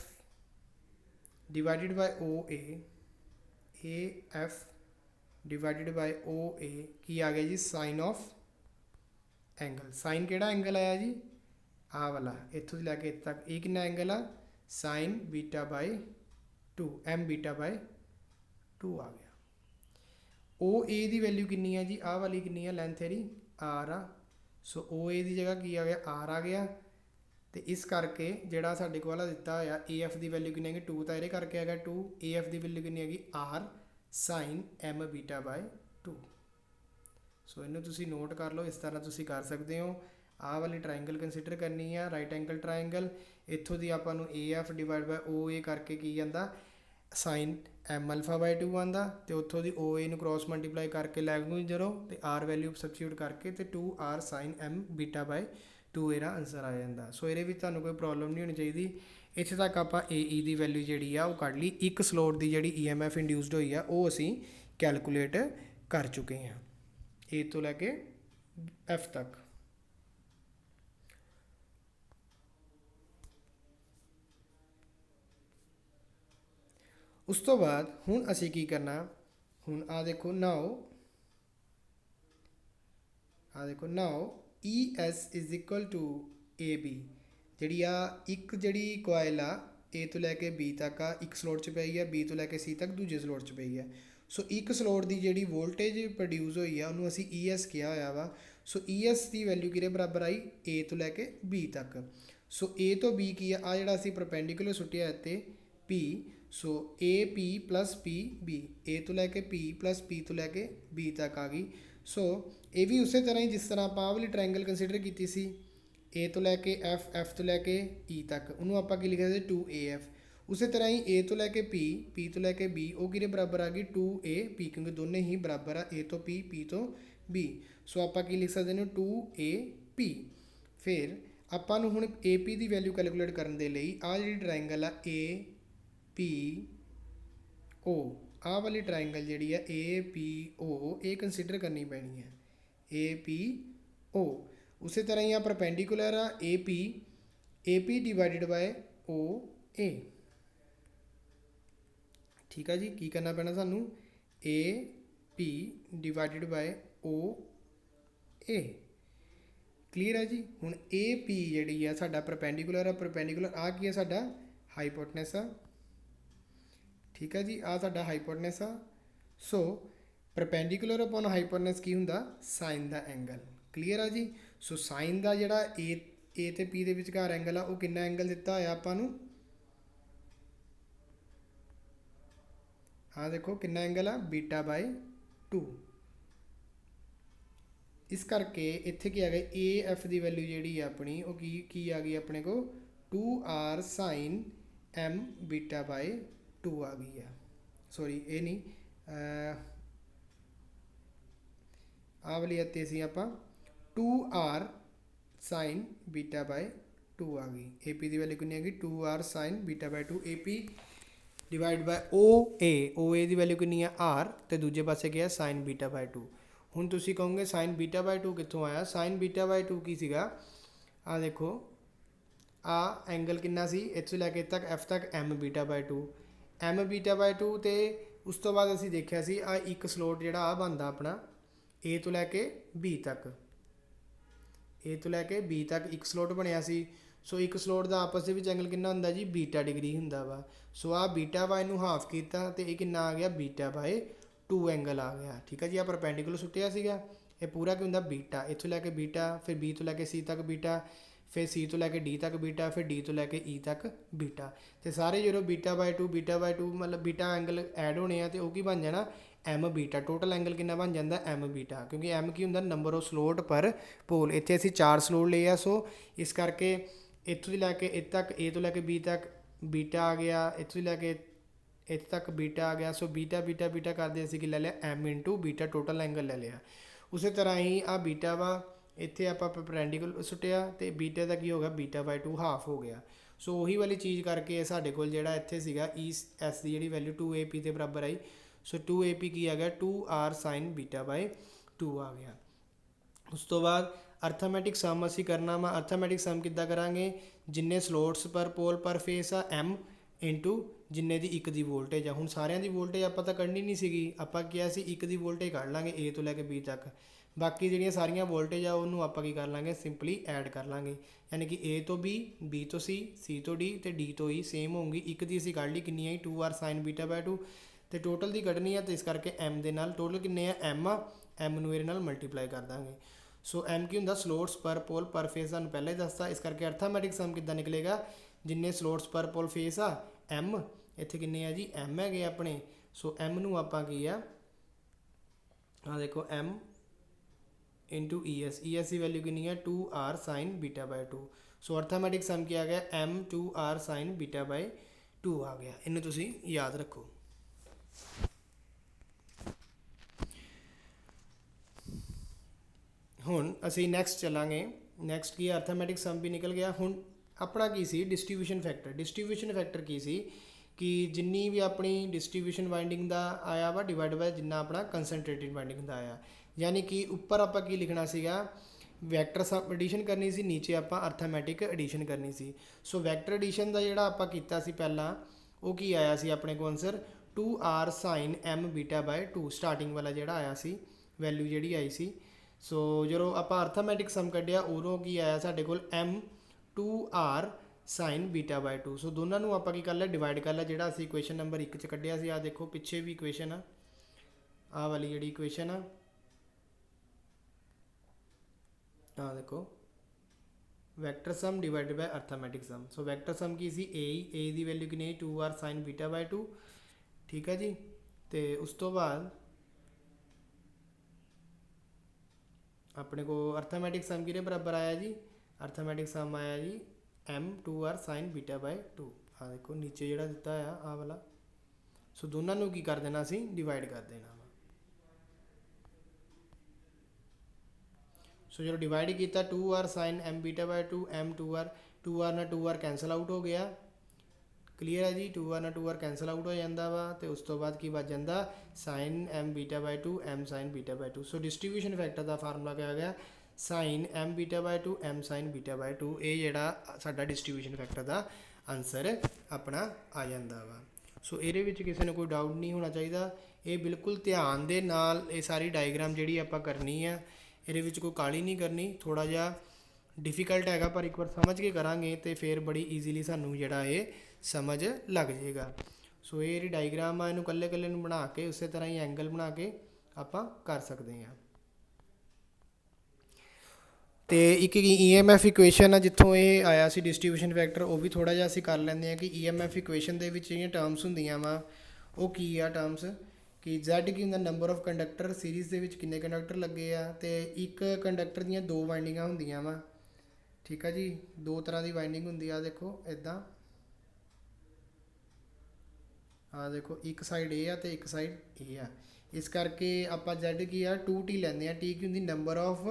divided by OA, AF divided by OA ਕੀ ਆ ਗਿਆ ਜੀ, ਸਾਈਨ ਆਫ ਐਂਗਲ। ਸਾਈਨ ਕਿਹੜਾ ਐਂਗਲ ਆਇਆ ਜੀ, ਆਹ ਵਾਲਾ, ਇੱਥੋਂ ਦੀ ਲੈ ਕੇ ਇੱਥੇ ਤੱਕ। ਇਹ ਕਿੰਨਾ ਐਂਗਲ ਆ, ਸਾਈਨ ਬੀਟਾ ਬਾਈ 2, M ਬੀਟਾ ਬਾਈ 2 ਆ ਗਿਆ। OA ਦੀ ਵੈਲਿਊ ਕਿੰਨੀ ਆ ਜੀ, ਆਹ ਵਾਲੀ ਕਿੰਨੀ ਆ, ਲੈਂਥ ਇਹਦੀ R ਆ। ਸੋ OA ਦੀ ਜਗ੍ਹਾ ਕੀ ਆ ਗਿਆ, R ਆ ਗਿਆ। ਤੇ ਇਸ ਕਰਕੇ ਜਿਹੜਾ ਸਾਡੇ ਕੋਲ ਵਾਲਾ ਦਿੱਤਾ ਹੋਇਆ AF ਦੀ ਵੈਲਿਊ ਕਿੰਨੀ ਹੈਗੀ, 2, ਤਾਂ ਇਹਦੇ ਕਰਕੇ ਹੈਗਾ 2। AF ਦੀ ਵੈਲਿਊ ਕਿੰਨੀ ਹੈਗੀ, R ਸਾਈਨ M ਬੀਟਾ ਬਾਈ 2। ਸੋ ਇਹਨੂੰ ਤੁਸੀਂ ਨੋਟ ਕਰ ਲਓ, ਇਸ ਤਰ੍ਹਾਂ ਤੁਸੀਂ ਕਰ ਸਕਦੇ ਹੋ। ਆਹ ਵਾਲੀ ਟਰਾਇੰਗਲ ਕੰਸੀਡਰ ਕਰਨੀ ਆ, ਰਾਈਟ ਐਂਗਲ ਟਰਾਇੰਗਲ। ਇੱਥੋਂ ਦੀ ਆਪਾਂ ਨੂੰ AF ਡਿਵਾਈਡ ਬਾਈ OA ਕਰਕੇ ਕੀ ਜਾਂਦਾ, ਸਾਈਨ M ਅਲਫਾ ਬਾਈ 2 ਆਉਂਦਾ। ਤੇ ਉੱਥੋਂ ਦੀ OA ਨੂੰ ਕ੍ਰੋਸ ਮਲਟੀਪਲਾਈ ਕਰਕੇ ਲੈਂਗੁਏਜ ਜਰੋ ਤੇ R ਵੈਲਿਊ ਸਬਸਟੀਟਿਊਟ ਕਰਕੇ ਤੇ 2R ਸਾਈਨ M ਬੀਟਾ ਬਾਈ 2 ਇਹਦਾ ਆਨਸਰ ਆ ਜਾਂਦਾ। ਸੋ ਇਹਦੇ ਵਿੱਚ ਤੁਹਾਨੂੰ ਕੋਈ ਪ੍ਰੋਬਲਮ ਨਹੀਂ ਹੋਣੀ ਚਾਹੀਦੀ। ਇੱਥੇ ਤੱਕ ਆਪਾਂ AE ਦੀ ਵੈਲਿਊ ਜਿਹੜੀ ਆ ਉਹ ਕੱਢ ਲਈ। ਇੱਕ ਸਲੋਟ ਦੀ ਜਿਹੜੀ EMF ਇੰਡਿਊਸਡ ਹੋਈ ਆ ਉਹ ਅਸੀਂ ਕੈਲਕੂਲੇਟ ਕਰ ਚੁੱਕੇ ਹਾਂ, A ਤੋਂ ਲੈ ਕੇ F ਤੱਕ। ਉਸ ਤੋਂ ਬਾਅਦ ਹੁਣ ਅਸੀਂ ਕੀ ਕਰਨਾ, ਹੁਣ ਆ ਦੇਖੋ now ES is equal to AB। ਜਿਹੜੀ ਆ ਇੱਕ ਜਿਹੜੀ ਕੋਇਲ ਆ A ਤੋਂ ਲੈ ਕੇ B ਤੱਕ ਆ, ਇੱਕ ਸਲੋਟ 'ਚ ਪਈ ਆ, B ਤੋਂ ਲੈ ਕੇ C ਤੱਕ ਦੂਜੇ ਸਲੋਟ 'ਚ ਪਈ ਆ। ਸੋ ਇੱਕ ਸਲੋਟ ਦੀ ਜਿਹੜੀ ਵੋਲਟੇਜ ਪ੍ਰੋਡਿਊਸ ਹੋਈ ਆ ਉਹਨੂੰ ਅਸੀਂ ES ਕਿਹਾ ਹੋਇਆ ਵਾ। ਸੋ ES ਦੀ ਵੈਲਿਊ ਕਿਹਦੇ ਬਰਾਬਰ ਆਈ, A ਤੋਂ ਲੈ ਕੇ B ਤੱਕ। ਸੋ A ਤੋਂ B ਕੀ ਆ ਜਿਹੜਾ ਅਸੀਂ ਪਰਪੈਂਡੀਕੂਲਰ ਸੁੱਟਿਆ ਇੱਥੇ P। So AP plus PB, A ਤੋਂ ਲੈ ਕੇ P ਪਲੱਸ P ਤੋਂ ਲੈ ਕੇ B ਤੱਕ ਆ ਗਈ। ਸੋ ਇਹ ਵੀ ਉਸੇ ਤਰ੍ਹਾਂ ਹੀ ਜਿਸ ਤਰ੍ਹਾਂ ਆਪਾਂ ਆਹ ਵਾਲੀ ਟਰਾਇੰਗਲ ਕੰਸੀਡਰ ਕੀਤੀ ਸੀ, A ਤੋਂ ਲੈ ਕੇ F, F ਤੋਂ ਲੈ ਕੇ E ਤੱਕ, ਉਹਨੂੰ ਆਪਾਂ ਕੀ ਲਿਖਿਆ ਸੀ 2AF। ਉਸੇ ਤਰ੍ਹਾਂ ਹੀ A ਤੋਂ ਲੈ ਕੇ P, P ਤੋਂ ਲੈ ਕੇ B, ਉਹ ਕਿਹਦੇ ਬਰਾਬਰ ਆ ਗਈ 2AP, ਕਿਉਂਕਿ ਦੋਨੇ ਹੀ ਬਰਾਬਰ ਆ, A ਤੋਂ P, P ਤੋਂ B। ਸੋ ਆਪਾਂ ਕੀ ਲਿਖ ਸਕਦੇ ਨੇ 2AP। ਫਿਰ ਆਪਾਂ ਨੂੰ ਹੁਣ AP ਦੀ ਵੈਲਿਊ ਕੈਲਕੂਲੇਟ ਕਰਨ ਦੇ ਲਈ ਆਹ ਜਿਹੜੀ ਟਰਾਇੰਗਲ ਆ APO, ਆਹ ਵਾਲੀ ਟਰਾਇੰਗਲ ਜਿਹੜੀ ਆ APO, ਇਹ ਕੰਸੀਡਰ ਕਰਨੀ ਪੈਣੀ ਹੈ APO। ਉਸੇ ਤਰ੍ਹਾਂ ਹੀ ਆ ਪਰਪੈਂਡੀਕੂਲਰ ਆ AP ਡਿਵਾਈਡਡ ਬਾਏ OA। ਠੀਕ ਆ ਜੀ, ਕੀ ਕਰਨਾ ਪੈਣਾ ਸਾਨੂੰ AP divided by OA। Clear ਹੈ ਜੀ। ਹੁਣ AP ਜਿਹੜੀ ਆ ਸਾਡਾ ਪਰਪੈਂਡੀਕੂਲਰ ਆ, ਪਰਪੈਂਡੀਕੂਲਰ ਆ ਕੀ ਆ ਸਾਡਾ ਹਾਈਪੋਟਨਸ ਆ। ਠੀਕ ਹੈ ਜੀ, ਆ ਸਾਡਾ ਹਾਈਪੋਟਨਸ ਆ। ਸੋ ਪਰਪੈਂਡੀਕੂਲਰ ਅਪੋਨ ਹਾਈਪੋਟਨਸ ਕੀ ਹੁੰਦਾ, ਸਾਈਨ ਦਾ ਐਂਗਲ। ਕਲੀਅਰ ਆ ਜੀ। ਸੋ ਸਾਈਨ ਦਾ ਜਿਹੜਾ A ਤੇ P ਦੇ ਵਿਚਕਾਰ ਐਂਗਲ ਆ ਉਹ ਕਿੰਨਾ ਐਂਗਲ ਦਿੱਤਾ ਹੋਇਆ ਆਪਾਂ ਨੂੰ, ਹਾਂ ਦੇਖੋ ਕਿੰਨਾ ਐਂਗਲ ਆ β/2। ਇਸ ਕਰਕੇ ਇੱਥੇ ਕੀ ਆ ਗਿਆ AF ਦੀ ਵੈਲਿਊ ਜਿਹੜੀ ਆ ਆਪਣੀ ਉਹ ਕੀ ਆ ਗਈ ਆਪਣੇ ਕੋਲ 2R sin m β/2 ਆ ਗਈ ਆ। ਸੋਰੀ ਇਹ ਨਹੀਂ, ਆਹ ਵਾਲੀ ਇੱਥੇ ਸੀ ਆਪਾਂ 2R sin β/2 ਆ ਗਈ। AP ਦੀ ਵੈਲਿਊ ਕਿੰਨੀ ਆ ਗਈ 2R sin β/2। AP divide by OA ਦੀ ਵੈਲਿਊ ਕਿੰਨੀ ਆ R, ਤੇ ਦੂਜੇ ਪਾਸੇ ਕੀ ਆ sin β/2। ਹੁਣ ਤੁਸੀਂ ਕਹੋਗੇ sin β/2 ਕਿੱਥੋਂ ਆਇਆ, sin β/2 ਕੀ ਸੀਗਾ, ਆ ਦੇਖੋ ਆ ਐਂਗਲ ਕਿੰਨਾ ਸੀ ਇੱਥੋਂ ਲੈ ਕੇ ਇੱਥੇ ਤੱਕ F ਤੱਕ m β/2 ਤੇ ਉਸ ਤੋਂ ਬਾਅਦ ਅਸੀਂ ਦੇਖਿਆ ਸੀ ਆ ਇੱਕ ਸਲੋਟ ਜਿਹੜਾ ਆ ਬਣਦਾ ਆਪਣਾ A ਤੋਂ ਲੈ ਕੇ B ਤੱਕ, A ਤੋਂ ਲੈ ਕੇ B ਤੱਕ ਇੱਕ ਸਲੋਟ ਬਣਿਆ ਸੀ। ਸੋ ਇੱਕ ਸਲੋਟ ਦਾ ਆਪਸ ਦੇ ਵਿੱਚ ਐਂਗਲ ਕਿੰਨਾ ਹੁੰਦਾ ਜੀ β ਡਿਗਰੀ ਹੁੰਦਾ ਵਾ। ਸੋ ਆ β/y ਨੂੰ ਹਾਫ ਕੀਤਾ ਤੇ ਇਹ ਕਿੰਨਾ ਆ ਗਿਆ β/2 ਐਂਗਲ ਆ ਗਿਆ। ਠੀਕ ਹੈ ਜੀ, ਆ ਪਰਪੈਂਡੀਕੂਲਰ ਸੁੱਟਿਆ ਸੀਗਾ, ਇਹ ਪੂਰਾ ਕੀ ਹੁੰਦਾ β, ਇੱਥੋਂ ਲੈ ਕੇ β, ਫਿਰ B ਤੋਂ ਲੈ ਕੇ C ਤੱਕ β, ਫਿਰ C ਤੋਂ ਲੈ ਕੇ D ਤੱਕ β, ਫਿਰ D ਤੋਂ ਲੈ ਕੇ E ਤੱਕ β। ਤੇ ਸਾਰੇ ਜਦੋਂ β/2 ਮਤਲਬ β ਐਂਗਲ ਐਡ ਹੋਣੇ ਆ ਤੇ ਉਹ ਕੀ ਬਣ ਜਾਣਾ m β। ਟੋਟਲ ਐਂਗਲ ਕਿੰਨਾ ਬਣ ਜਾਂਦਾ m β, ਕਿਉਂਕਿ m ਕੀ ਹੁੰਦਾ ਨੰਬਰ ਆਫ ਸਲੋਟ ਪਰ ਪੋਲ। ਇੱਥੇ ਅਸੀਂ 4 ਸਲੋਟ ਲਏ ਆ, ਸੋ ਇਸ ਕਰਕੇ ਇੱਥੋਂ ਦੀ ਲੈ ਕੇ ਇੱਥੇ ਤੱਕ A ਤੋਂ ਲੈ ਕੇ B ਤੱਕ β ਆ ਗਿਆ, ਇੱਥੋਂ ਦੀ ਲੈ ਕੇ ਇੱਥੇ ਤੱਕ β ਆ ਗਿਆ। ਸੋ β ਕਰਦੇ ਅਸੀਂ ਕੀ ਲੈ ਲਿਆ m β, ਟੋਟਲ ਐਂਗਲ ਲੈ ਲਿਆ। ਉਸੇ ਤਰ੍ਹਾਂ ਹੀ ਆ β ਵਾ, ਇੱਥੇ ਆਪਾਂ ਪਰਪੈਂਡੀਕੂਲਰ ਸੁੱਟਿਆ ਤੇ β ਦਾ ਕੀ ਹੋ ਗਿਆ β/2 ਹਾਫ ਹੋ ਗਿਆ। ਸੋ ਉਹੀ ਵਾਲੀ ਚੀਜ਼ ਕਰਕੇ ਸਾਡੇ ਕੋਲ ਜਿਹੜਾ ਇੱਥੇ ਸੀਗਾ ES ਦੀ ਜਿਹੜੀ ਵੈਲਿਊ 2AP ਦੇ ਬਰਾਬਰ ਆਈ। ਸੋ 2AP ਕੀ ਆ ਗਿਆ 2R sin β/2 ਆ ਗਿਆ। ਉਸ ਤੋਂ ਬਾਅਦ ਅਰਥਮੈਟਿਕ ਸਮ ਅਸੀਂ ਕਰਨਾ ਵਾ। ਅਰਥਮੈਟਿਕ ਸਮ ਕਿੱਦਾਂ ਕਰਾਂਗੇ, ਜਿੰਨੇ ਸਲੋਟਸ ਪਰ ਪੋਲ ਪਰ ਫੇਸ ਆ m ਇੰਟੂ ਜਿੰਨੇ ਦੀ ਇੱਕ ਦੀ ਵੋਲਟੇਜ ਆ। ਹੁਣ ਸਾਰਿਆਂ ਦੀ ਵੋਲਟੇਜ ਆਪਾਂ ਤਾਂ ਕੱਢਣੀ ਨਹੀਂ ਸੀਗੀ, ਆਪਾਂ ਕਿਹਾ ਸੀ ਇੱਕ ਦੀ ਵੋਲਟੇਜ ਕੱਢ ਲਾਂਗੇ A ਤੋਂ ਲੈ ਕੇ B ਤੱਕ। ਬਾਕੀ ਜਿਹੜੀਆਂ ਸਾਰੀਆਂ ਵੋਲਟੇਜ ਆ ਉਹਨੂੰ ਆਪਾਂ ਕੀ ਕਰ ਲਾਂਗੇ ਸਿੰਪਲੀ ਐਡ ਕਰ ਲਾਂਗੇ, ਯਾਨੀ ਕਿ A ਤੋਂ B, B ਤੋਂ C, C ਤੋਂ D ਤੇ D ਤੋਂ E ਸੇਮ ਹੋਊਗੀ। ਇੱਕ ਦੀ ਅਸੀਂ ਕੱਢ ਲਈ ਕਿੰਨੀ ਆਈ 2R sin β/2 ਤੇ ਟੋਟਲ ਦੀ ਕੱਢਣੀ ਆ, ਤੇ ਇਸ ਕਰਕੇ m ਦੇ ਨਾਲ ਟੋਟਲ ਕਿੰਨੇ ਆ m ਆ, m ਨੂੰ ਇਹਦੇ ਨਾਲ ਮਲਟੀਪਲਾਈ ਕਰ ਦਾਂਗੇ। ਸੋ m ਕੀ ਹੁੰਦਾ ਸਲੋਟਸ ਪਰ ਪੋਲ ਪਰ ਫੇਸ, ਤੁਹਾਨੂੰ ਪਹਿਲਾਂ ਹੀ ਦੱਸਤਾ। ਇਸ ਕਰਕੇ ਅਰਥਮੈਟਿਕ ਸਮ ਕਿੱਦਾਂ ਨਿਕਲੇਗਾ, ਜਿੰਨੇ ਸਲੋਟਸ ਪਰ ਪੋਲ ਫੇਸ ਆ m, ਇੱਥੇ ਕਿੰਨੇ ਆ ਜੀ m ਹੈਗੇ ਆਪਣੇ। ਸੋ m ਨੂੰ ਆਪਾਂ ਕੀ ਆ ਦੇਖੋ m ਇੰਟੂ ES ਦੀ ਵੈਲਿਊ ਕਿੰਨੀ ਹੈ 2R sin β/2। ਸੋ ਅਰਥਮੈਟਿਕ ਸਮ ਕੀ ਆ ਗਿਆ m 2R sin β/2 ਆ ਗਿਆ। ਇਹਨੂੰ ਤੁਸੀਂ ਯਾਦ ਰੱਖੋ। ਹੁਣ ਅਸੀਂ ਨੈਕਸਟ ਚੱਲਾਂਗੇ। ਨੈਕਸਟ ਕੀ ਅਰਥਮੈਟਿਕ ਸਮ ਵੀ ਨਿਕਲ ਗਿਆ। ਹੁਣ ਆਪਣਾ ਕੀ ਸੀ ਡਿਸਟ੍ਰੀਬਿਊਸ਼ਨ ਫੈਕਟਰ। ਡਿਸਟ੍ਰੀਬਿਊਸ਼ਨ ਫੈਕਟਰ ਕੀ ਸੀ ਕਿ ਜਿੰਨੀ ਵੀ ਆਪਣੀ ਡਿਸਟ੍ਰੀਬਿਊਸ਼ਨ ਵਾਈਂਡਿੰਗ ਦਾ ਆਇਆ ਵਾ ਡਿਵਾਈਡ ਬਾਈ ਜਿੰਨਾ ਆਪਣਾ ਕੰਸਨਟ੍ਰੇਟਿਡ ਵਾਈਂਡਿੰਗ ਦਾ ਆਇਆ। ਯਾਨੀ ਕਿ ਉੱਪਰ ਆਪਾਂ ਕੀ ਲਿਖਣਾ ਸੀਗਾ ਵੈਕਟਰ ਸਮ ਐਡੀਸ਼ਨ ਕਰਨੀ ਸੀ, ਨੀਚੇ ਆਪਾਂ ਅਰਥਮੈਟਿਕ ਐਡੀਸ਼ਨ ਕਰਨੀ ਸੀ। ਸੋ ਵੈਕਟਰ ਐਡੀਸ਼ਨ ਦਾ ਜਿਹੜਾ ਆਪਾਂ ਕੀਤਾ ਸੀ ਪਹਿਲਾਂ ਉਹ ਕੀ ਆਇਆ ਸੀ ਆਪਣੇ ਕੋਲ answer 2R sin m β/2 starting ਵਾਲਾ ਜਿਹੜਾ ਆਇਆ ਸੀ ਵੈਲਿਊ ਜਿਹੜੀ ਆਈ ਸੀ। ਸੋ ਜਦੋਂ ਆਪਾਂ ਅਰਥਮੈਟਿਕ ਸਮ ਕੱਢਿਆ ਉਦੋਂ ਕੀ ਆਇਆ ਸਾਡੇ ਕੋਲ m 2R sin β/2। ਸੋ ਦੋਨਾਂ ਨੂੰ ਆਪਾਂ ਕੀ ਕਰ ਲਿਆ ਡਿਵਾਈਡ ਕਰ ਲਿਆ, ਜਿਹੜਾ ਅਸੀਂ ਇਕੁਏਸ਼ਨ ਨੰਬਰ 1 'ਚ ਕੱਢਿਆ ਸੀ। ਆ ਦੇਖੋ ਪਿੱਛੇ ਵੀ ਇਕੁਏਸ਼ਨ ਆ, ਆ ਵਾਲੀ ਜਿਹੜੀ ਇਕੁਏਸ਼ਨ ਆ ਦੇਖੋ vector sum divided by arithmetic sum. So vector sum ਕੀ ਸੀ a ਦੀ ਵੈਲਿਊ ਕਿੰਨੀ 2r sin β/2, ਠੀਕ ਹੈ ਜੀ। ਤੇ ਉਸ ਤੋਂ ਬਾਅਦ ਆਪਣੇ को अर्थमैटिक सम किहदे बराबर आया जी, अर्थमैटिक सम आया जी m 2r sin β/2। आ देखो नीचे जिहड़ा दिता है आ वाला, सो दोनों नूं की कर देना असीं डिवाइड कर देना वा। सो जो डिवाइड किया 2r sin m β/2 m 2r ना 2r कैंसल आउट हो गया, क्लीयर है जी। 2r ना 2r कैंसल आउट हो जाता वा। तो उस तो बाद की बच जाता sin m β/2 m sin β/2। So distribution factor का फार्मूला क्या आ गया, sin m β/2 m sin β/2। ये जिहड़ा साडा डिस्ट्रीब्यूशन फैक्टर का आंसर अपना आ जाता वा। सो ये किसी ने कोई डाउट नहीं होना चाहिए। ये बिल्कुल ध्यान दे नाल ये सारी डायग्राम जिहड़ी आपां करनी है, ये कोई काली नहीं करनी। थोड़ा जिहा डिफिकल्ट हैगा पर एक बार समझ के करांगे तो फिर बड़ी ईजीली सानू जिहड़ा ये समझ लग जाएगा। सो ये डायग्राम आ इनू कल्ले कल्ले नू बना के उस तरह ही एंगल बना के आपां कर सकते हैं। तो एक EMF इक्वेशन है जितों ये आया सी डिस्ट्रीब्यूशन फैक्टर, वो भी थोड़ा जिहा असीं कर लैंदे हैं कि EMF इक्वेशन दे विच जिहड़ियां टर्म्स हुंदियां वा वो की आ टर्म्स कि Z की हुंदा नंबर ऑफ कंडक्टर सीरीज़ दे विच किन्ने कंडक्टर लगे आ। ते एक कंडक्टर दियां दो वाइंडिंगां हुंदियां वा, ठीक है जी। दो तरह की वाइंडिंग हुंदी आ, देखो इदां देखो एक साइड ए तो एक साइड ए आ। इस करके आपां Z की आ 2T लैंदे आ। T की हुंदी नंबर ऑफ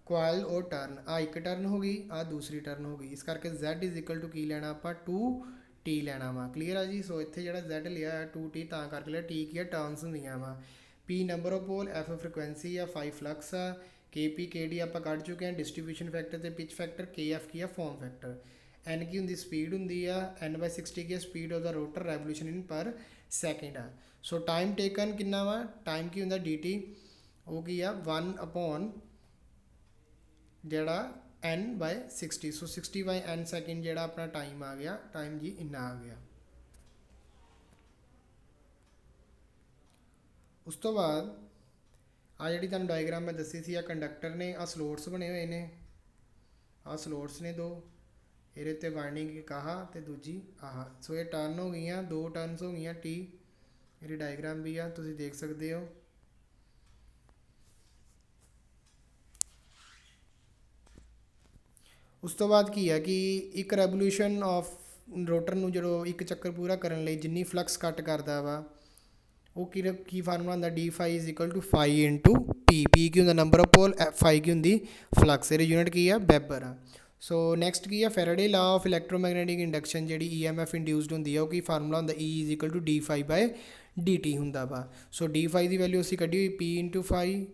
क्वाइल और टर्न, आ एक टर्न हो गई, आ दूसरी टर्न हो गई। इस करके Z इज इक्वल टू की लैना आपां 2T लैना वा, क्लीयर है जी। सो इत्थे जिहड़ा Z लिया 2T तां करके लिया, T की टर्न्स हुंदियां वा, P number of pole, F frequency आ, 5 फ्लक्स आ, KP KD आपां कढ चुके हैं। डिस्ट्रीब्यूशन फैक्टर ते पिच फैक्टर, KF की आ फॉर्म फैक्टर, एन की हुंदी स्पीड हुंदी आ, N/60 की speed of the rotor revolution in पर सैकेंड आ। सो टाइम टेकन कितना वा, टाइम की हुंदा dt, वो की आ 1 जिहड़ा N/60। सो 60/n सैकेंड जिहड़ा अपना टाइम आ गया, टाइम जी इन्ना आ गया। उस तो बाद आ जिहड़ी तुहानूं डायग्राम मैं दसी सी, आ कंडक्टर ने, आ स्लोट्स बने हुए ने, आ स्लोट्स ने दो, ये ते वाइंडिंग एक आह ते दूजी आह। सो ये टर्न हो गई, दो टर्नस हो गई T। मेरी डायग्राम भी आ, तुसीं देख सकते हो। उस तो बाद की है कि एक रेवोल्यूशन ऑफ रोटर नूं जो एक चक्कर पूरा करने लई जिन्नी फ्लक्स कट करता वा, वो की फार्मूला होंदा d∅ is equal to phi into P. P की होंदा नंबर ऑफ पोल, फाई की होंदी फ्लक्स, ये यूनिट की है वेबर आ। सो नैक्सट की है Faraday law of electromagnetic induction, जी EMF इंड्यूस्ड होंदी है, वो फार्मूला होंदा E is equal to d∅/dt होंदा वा। सो d∅ की वैल्यू असीं कड्ढी हुई P इंटू फाई,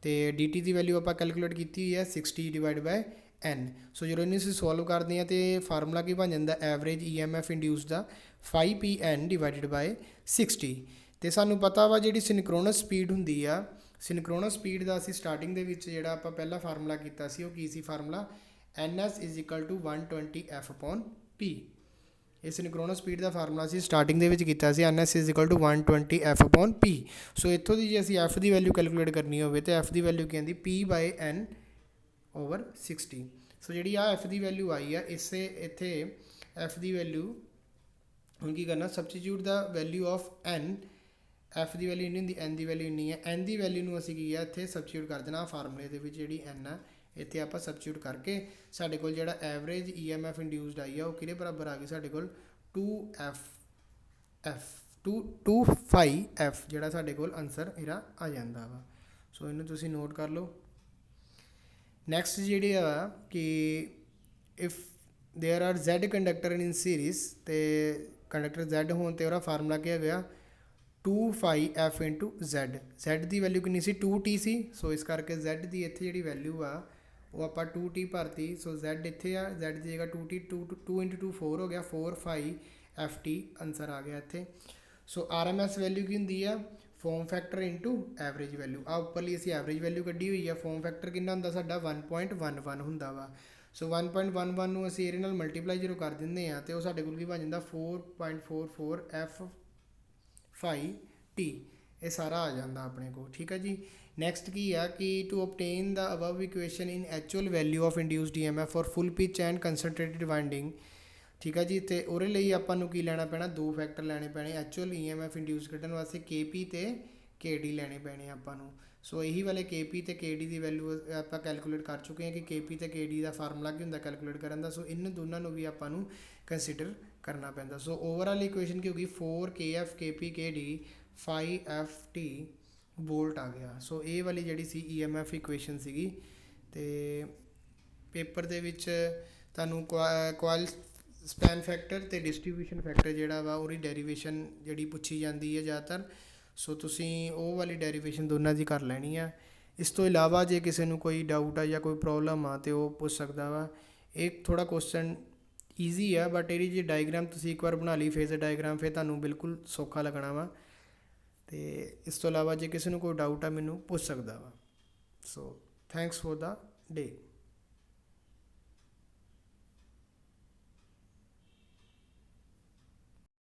तो dt की वैल्यू आपां कैलकुलेट की हुई है 60 डिवाइड बाय n। सो जो इन्हूं असीं सॉल्व करते हैं तो फार्मूला की बन जाता एवरेज EMF इंड्यूस्ड का 5PN डिवाइडेड बाय 60। तो सानू पता वा जी सिनक्रोनस स्पीड हुंदी आ, सिनक्रोनस स्पीड का असीं स्टार्टिंग दे विच जिहड़ा आपां पहला फार्मूला कीता सी, वो की सी formula NS is equal to 120F/P। ये सिनक्रोनस स्पीड का फार्मूला असीं स्टार्टिंग दे विच कीता सी, NS is equal to 120F/P। So इत्थों दी जे असीं F की वैल्यू कैलकुलेट करनी होवे तो F की वैल्यू की आंदी P/N/60। सो जी F की वैल्यू आई है, इससे इत्थे F की वैल्यू हुण की करना, substitute the value of N, F की वैल्यू इन्नी होंदी, N की वैल्यू इन्नी है। N की वैल्यू नूं असीं की है इत्थे सबस्टिट्यूट कर देना फार्मूले दे विच, जिहड़ी N है इत्थे आपां सबस्टिट्यूट करके साडे कोल जिहड़ा एवरेज EMF इंड्यूस्ड आई है वो किहदे बराबर आ गई साडे कोल 2F जिहड़ा साडे कोल आंसर इहदा आ जांदा वा। सो इहनूं तुसीं नोट कर लो। नैक्सट जिहड़ी आ कि if there are Z conductor in series, तो कंडक्टर Z होने तो वह फार्मूला क्या गया 2πF इंटू Z की वैल्यू कितनी सी 2T सी। सो इस करके Z की इत्थे जी वैल्यू आ वो आप 2T भरती। सो Z इत्थे आ, Z की जगह 2T 2 इंटू 2 4 हो गया, 4πFT आंसर आ गया इत्थे। सो RMS वैल्यू की होंदी है form factor into average value. आ उपरली असीं एवरेज वैल्यू कड्ढी हुई है, फॉर्म फैक्टर कितना होंदा साडा 1.11 होंदा वा। सो 1.11 नूं असीं इहदे नाल मल्टीप्लाई जो कर दिंदे आ तो साडे कोल की बन जांदा 4.44F/T। ਇਹ ਸਾਰਾ ਆ ਜਾਂਦਾ ਆਪਣੇ ਕੋਲ। ਠੀਕ ਹੈ ਜੀ। ਨੈਕਸਟ ਕੀ ਆ ਕਿ to obtain the above equation in actual value of induced EMF for full pitch and concentrated winding. ਠੀਕ ਹੈ ਜੀ। ਤੇ ਉਹਦੇ ਲਈ ਆਪਾਂ ਨੂੰ ਕੀ ਲੈਣਾ ਪੈਣਾ, ਦੋ ਫੈਕਟਰ ਲੈਣੇ ਪੈਣੇ ਐਕਚੁਅਲ ਈਐਮਐਫ ਇੰਡਿਊਸ ਕੱਢਣ ਵਾਸਤੇ, ਕੇਪੀ ਤੇ ਕੇਡੀ ਲੈਣੇ ਪੈਣੇ ਆਪਾਂ ਨੂੰ। ਸੋ ਇਹੀ ਵਾਲੇ ਕੇਪੀ ਤੇ ਕੇਡੀ ਦੀ ਵੈਲਿਊ ਆਪਾਂ ਕੈਲਕੂਲੇਟ ਕਰ ਚੁੱਕੇ ਹਾਂ ਕਿ ਕੇਪੀ ਤੇ ਕੇਡੀ ਦਾ ਫਾਰਮੂਲਾ ਕੀ ਹੁੰਦਾ ਕੈਲਕੂਲੇਟ ਕਰਨ ਦਾ। ਸੋ ਇਹਨਾਂ ਦੋਨਾਂ ਨੂੰ ਵੀ ਆਪਾਂ ਨੂੰ ਕੰਸੀਡਰ ਕਰਨਾ ਪੈਂਦਾ। ਸੋ ਓਵਰਆਲ ਇਕੁਏਸ਼ਨ ਕੀ ਹੋਗੀ 4 KF KP KD 5 FT wallet ਆ ਗਿਆ। ਸੋ ਇਹ ਵਾਲੀ ਜਿਹੜੀ ਸੀ EMF ਇਕੁਏਸ਼ਨ ਸੀਗੀ। ਤੇ ਪੇਪਰ ਦੇ ਵਿੱਚ ਤੁਹਾਨੂੰ ਕੁਆਇਲ ਸਪੈਨ ਫੈਕਟਰ ਤੇ ਡਿਸਟ੍ਰੀਬਿਊਸ਼ਨ ਫੈਕਟਰ ਜਿਹੜਾ ਵਾ ਉਹਦੀ ਡੈਰੀਵੇਸ਼ਨ ਜਿਹੜੀ ਪੁੱਛੀ ਜਾਂਦੀ ਹੈ ਜ਼ਿਆਦਾਤਰ। ਸੋ ਤੁਸੀਂ ਉਹ ਵਾਲੀ ਡੈਰੀਵੇਸ਼ਨ ਦੋਨਾਂ ਦੀ ਕਰ ਲੈਣੀ ਆ। ਇਸ ਤੋਂ ਇਲਾਵਾ ਜੇ ਕਿਸੇ ਨੂੰ ਕੋਈ ਡਾਊਟ ਆ ਜਾਂ ਕੋਈ ਪ੍ਰੋਬਲਮ ਆ ਤੇ ਉਹ ਪੁੱਛ ਸਕਦਾ ਵਾ। ਇਹ ਥੋੜ੍ਹਾ ਕੁਐਸਚਨ ਈਜ਼ੀ ਆ, ਬਟ ਇਹਦੀ ਜੇ ਡਾਇਗਰਾਮ ਤੁਸੀਂ ਇੱਕ ਵਾਰ ਬਣਾ ਲਈ ਫੇਜ਼ਰ ਡਾਇਗਰਾਮ, ਫਿਰ ਤੁਹਾਨੂੰ ਬਿਲਕੁਲ ਸੌਖਾ ਲੱਗਣਾ ਵਾ। ਤੇ ਇਸ ਤੋਂ ਇਲਾਵਾ ਜੇ ਕਿਸੇ ਨੂੰ ਕੋਈ ਡਾਊਟ ਆ ਮੈਨੂੰ ਪੁੱਛ ਸਕਦਾ ਵਾ। So thanks for the day.